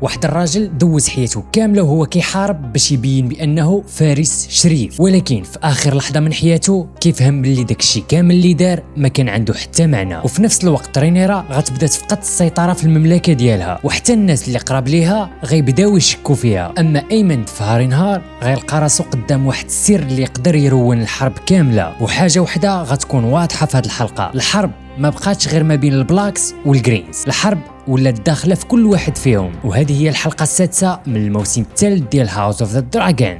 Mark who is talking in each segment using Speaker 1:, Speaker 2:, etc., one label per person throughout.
Speaker 1: واحد الراجل دوز حياته كامله وهو كيحارب باش يبين بانه فارس شريف، ولكن في اخر لحظه من حياته كيفهم باللي داكشي كامل اللي دار ما كان عنده حتى معنى. وفي نفس الوقت رينيرا غتبدا تفقد السيطره في المملكه ديالها، وحتى الناس اللي قراب ليها غيبداو يشكوا فيها. اما ايمن في هارينهار غيلقى راسو قدام واحد السر اللي يقدر يرون الحرب كامله. وحاجه وحده غتكون واضحه في هذه الحلقه، الحرب ما بقاتش غير ما بين البلاكس والجرينز، الحرب ولات داخله في كل واحد فيهم. وهذه هي الحلقه السادسه من الموسم الثالث ديال هاوس اوف ذا دراجون.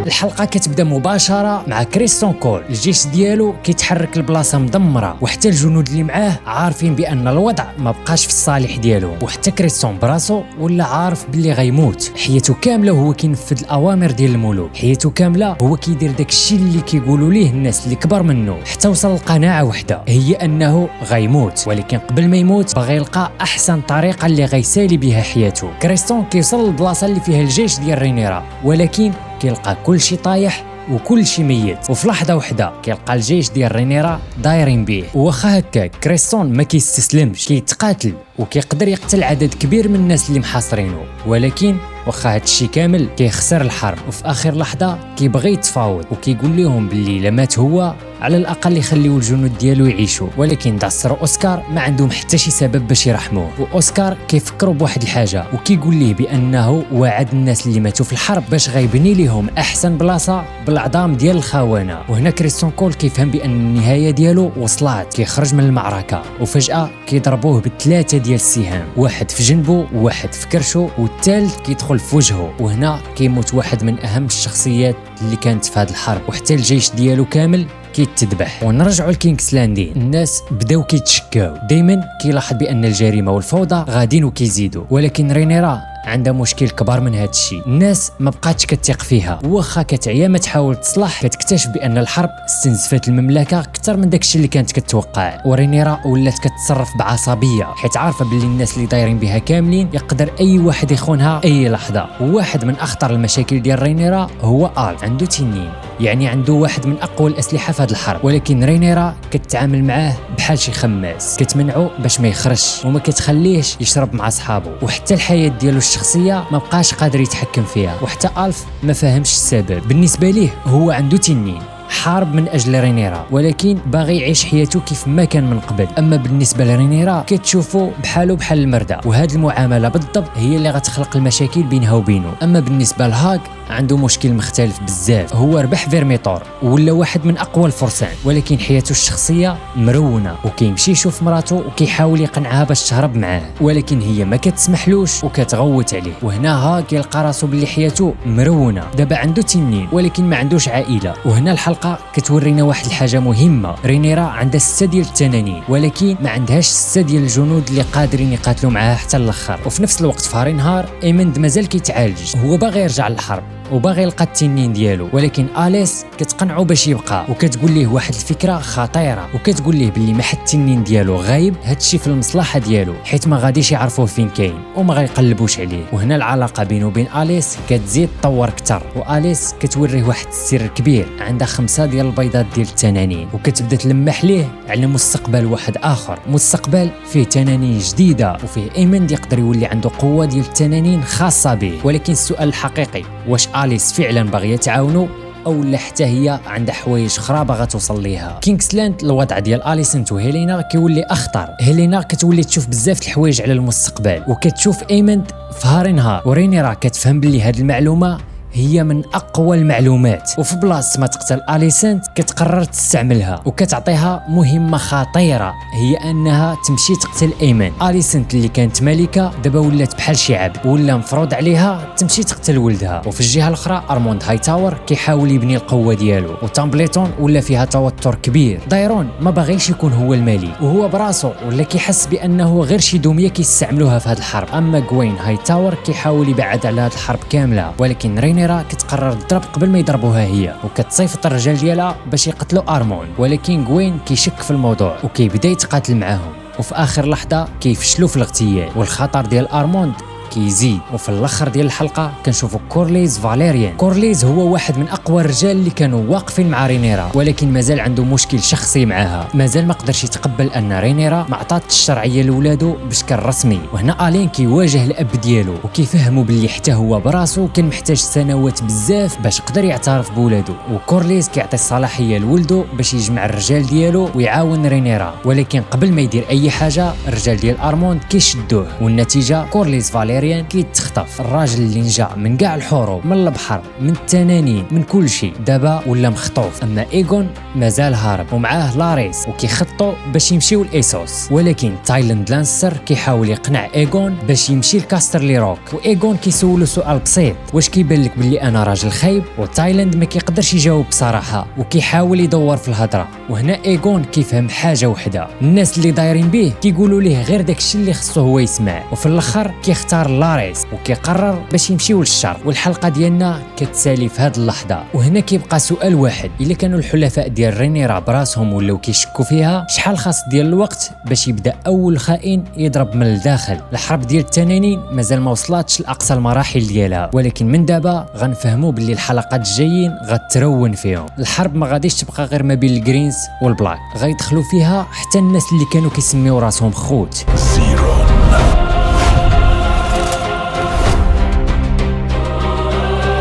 Speaker 1: الحلقه كتبدا مباشره مع كريستون كول، الجيش ديالو كيتحرك لبلاصه مدمره، وحتى الجنود اللي معاه عارفين بان الوضع ما بقاش في الصالح ديالو، وحتى كريستون براسو ولا عارف باللي غيموت. حياته كامله وهو كينفذ الاوامر ديال الملوك، حياته كامله هو كيدير داكشي اللي كيقولوا ليه الناس اللي كبر منه، حتى وصل لقناعه وحده هي انه غيموت، ولكن قبل ما يموت باغي يلقى احسن طريقه اللي غيسالي بها حياته. كريستون كيوصل للبلاصه اللي فيها الجيش ديال رينيرا، ولكن كيلقى كل شيء طايح وكل شيء ميت. وفي لحظه وحده كيلقى الجيش ديال رينيرا دايرين به، وواخا هكا كريستون ما كيستسلمش، كيتقاتل وكيقدر يقتل عدد كبير من الناس اللي محاصرينه، ولكن واخا هادشي كامل كيخسر الحرب. وفي اخر لحظه كيبغي يتفاوض وكيقول لهم باللي لا مات هو على الاقل يخليو الجنود ديالو يعيشوا، ولكن داسر اوسكار ما عندهم حتى شي سبب باش يرحموه. واوسكار كيفكروا بواحد الحاجه وكيقول ليه بانه وعد الناس اللي ماتوا في الحرب باش غيبني لهم احسن بلاصه بالعظام ديال الخونه. وهنا كريستون كول كيفهم بان النهايه ديالو وصلات، كيخرج من المعركه وفجاه كيضربوه بثلاثه ديال السهام، واحد في جنبه وواحد في كرشو والثالث كيدخل في وجهه. وهنا كيموت واحد من اهم الشخصيات اللي كانت في هذه الحرب، وحتى الجيش ديالو كامل كيتذبح. ونرجعوا لكينغز لاندين، الناس بداو كيتشكاو، دايما كيلاحظ بان الجريمه والفوضى غاديين وكيزيدوا، ولكن رينيرا عندها مشكل كبار من هذا الشيء، الناس ما بقاتش كتثق فيها، واخا كتعيا ما تحاول تصلح كتكتشف بان الحرب استنزفت المملكه اكثر من داكشي اللي كانت كتوقع. ورينيرا ولات كتصرف بعصبيه حيت عارفه باللي الناس اللي دايرين بها كاملين يقدر اي واحد يخونها اي لحظه. وواحد من اخطر المشاكل ديال رينيرا هو عنده تنين، يعني عنده واحد من اقوى الاسلحه في هذه الحرب، ولكن رينيرا كتعامل معاه بحال شي خماس، كتمنعه باش ما يخرجش وما كتخليهش يشرب مع صحابه، وحتى الحياه ديالو الشخصيه ما بقاش قادر يتحكم فيها. وحتى ألف ما فاهمش السبب، بالنسبه ليه هو عنده تنين، حارب من اجل رينيرا، ولكن باغي يعيش حياته كيف ما كان من قبل. اما بالنسبه لرينيرا كتشوفو بحالو بحال المرده، وهذه المعامله بالضبط هي اللي غتخلق المشاكل بينها وبينه. اما بالنسبه لهاك عنده مشكل مختلف بزاف، هو ربح فيرميتور ولا واحد من اقوى الفرسان، ولكن حياته الشخصيه مرونه، وكيمشي يشوف مراته وكيحاول يقنعها باش تهرب معاه، ولكن هي ما كتسمحلوش وكتغوت عليه. وهنا هاك يلقى راسو باللي حياته مرونه، دابا عنده تنين ولكن ما عندوش عائله. وهنا الحلقه كتورينا واحد الحاجه مهمه، رينيرا عندها 6 ديال التنانين ولكن ما عندهاش 6 ديال الجنود اللي قادرين يقاتلوا معاها حتى الاخر. وفي نفس الوقت في هارينهار ايمند مازال كيتعالج، هو باغي يرجع للحرب وباغي يلقى التنين ديالو، ولكن اليس كتقنعو باش يبقى وكتقول ليه واحد الفكره خطيره، وكتقول ليه باللي ما حد التنين ديالو غايب، هادشي في المصلحه ديالو حيت ما غاديش يعرفوه فين كاين وما غيقلبوش عليه. وهنا العلاقه بينه وبين اليس كتزيد تطور اكثر، واليس كتوريه واحد السر كبير، عندها 5 ديال البيضات ديال التنانين، وكتبدا تلمح ليه على مستقبل واحد اخر، مستقبل فيه تنانين جديده وفيه ايمن يقدر يولي عنده قوه ديال التنانين خاصه به. ولكن السؤال الحقيقي، واش اليس فعلا باغيه تعاونو او لا حتى هي عندها حوايج اخرى باغا توصل ليها؟ كينغسلاند الوضع ديال اليسنت وهيلينا كيولي اخطر، هيلينا كتولي تشوف بزاف د الحوايج على المستقبل وكتشوف ايمند في هارينهار، ورينيرا كتفهم باللي هاد المعلومه هي من اقوى المعلومات، وفي بلاصه ما تقتل اليسنت كتقرر تستعملها وكتعطيها مهمه خطيره، هي انها تمشي تقتل ايمن. اليسنت اللي كانت ملكه دابا ولات بحال شي عبد، ولا مفروض عليها تمشي تقتل ولدها. وفي الجهه الاخرى ارموند هايتاور كيحاول يبني القوه ديالو، وتامبليتون ولا فيها توتر كبير. دايرون ما باغيش يكون هو الملك، وهو براسو ولا كيحس بانه غير شي دميه كيستعملوها في هذه الحرب. اما غوين هايتاور كيحاول يبعد على هذه الحرب كامله، ولكن رينيرا كتقرر تضرب قبل ما يضربوها هي، وكتصيفط الرجال ديالها باش يقتلوا ارمون، ولكن غوين كيشك في الموضوع وكيبدا يتقاتل معاهم، وفي اخر لحظه كيفشلوا في الاغتيال. والخطر ديال ارموند كيزيد. وفي الاخر ديال الحلقه كنشوفوا كورليز فاليريان. كورليز هو واحد من اقوى الرجال اللي كانوا واقفين مع رينيرا، ولكن مازال عنده مشكل شخصي معها، مازال ما قدرش يتقبل ان رينيرا ما عطاتش الشرعيه لولادو بشكل رسمي. وهنا الين كيواجه الاب ديالو وكيفهموا باللي حتى هو براسو كان محتاج سنوات بزاف باش يقدر يعترف بولادو. وكورليز كيعطي الصلاحيه لولدو باش يجمع الرجال ديالو ويعاون رينيرا، ولكن قبل ما يدير اي حاجه الرجال ديال ارموند كيشدوه، والنتيجه كورليز فاليريان كيتخطف. الراجل اللي نجا من كاع الحروب، من البحر، من التنانين، من كل شيء، دابا ولا مخطوف. اما ايغون مازال هارب ومعاه لاريس وكيخططوا باش يمشيو لايسوس، ولكن تايلاند لانستر كيحاول يقنع ايغون باش يمشي لكاسترلي روك. وايغون كيسولو سؤال بسيط: واش كيبان لك بلي انا راجل خايب؟ وتايلاند ما كيقدرش يجاوب بصراحه وكيحاول يدور في الهضره. وهنا ايغون كيفهم حاجه وحده: الناس اللي دايرين به كيقولوا ليه غير داكشي اللي خصو هو يسمع. وفي الاخر كيختار لاريس وكيقرر باش يمشيو للشرق. والحلقه ديالنا كتسالي في هذه اللحظه. وهنا كيبقى سؤال واحد: الا كانوا الحلفاء ديال رينيرا براسهم ولاو كيشكوا فيها، شحال خاص ديال الوقت باش يبدا اول خائن يضرب من الداخل؟ الحرب ديال التنانين مازال ما وصلاتش لاقصى المراحل ديالها، ولكن من دابا غنفهموا باللي الحلقات الجايين غترون فيهم. الحرب ما غاديش تبقى غير ما بين الجرينز والبلاك، غيدخلوا فيها حتى الناس اللي كانوا كيسميو راسهم خوت.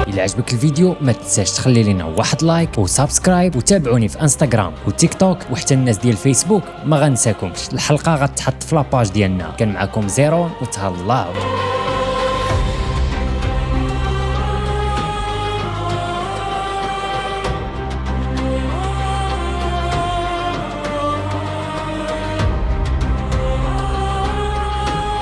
Speaker 1: إلا عجبك الفيديو ما تنساش تخلي لنا واحد لايك وسبسكرايب، وتابعوني في انستغرام وتيك توك وحتى الناس ديال فيسبوك ما غنساكمش. الحلقه غتحط في لاباج ديالنا. كان معكم زيرون وتهلاو.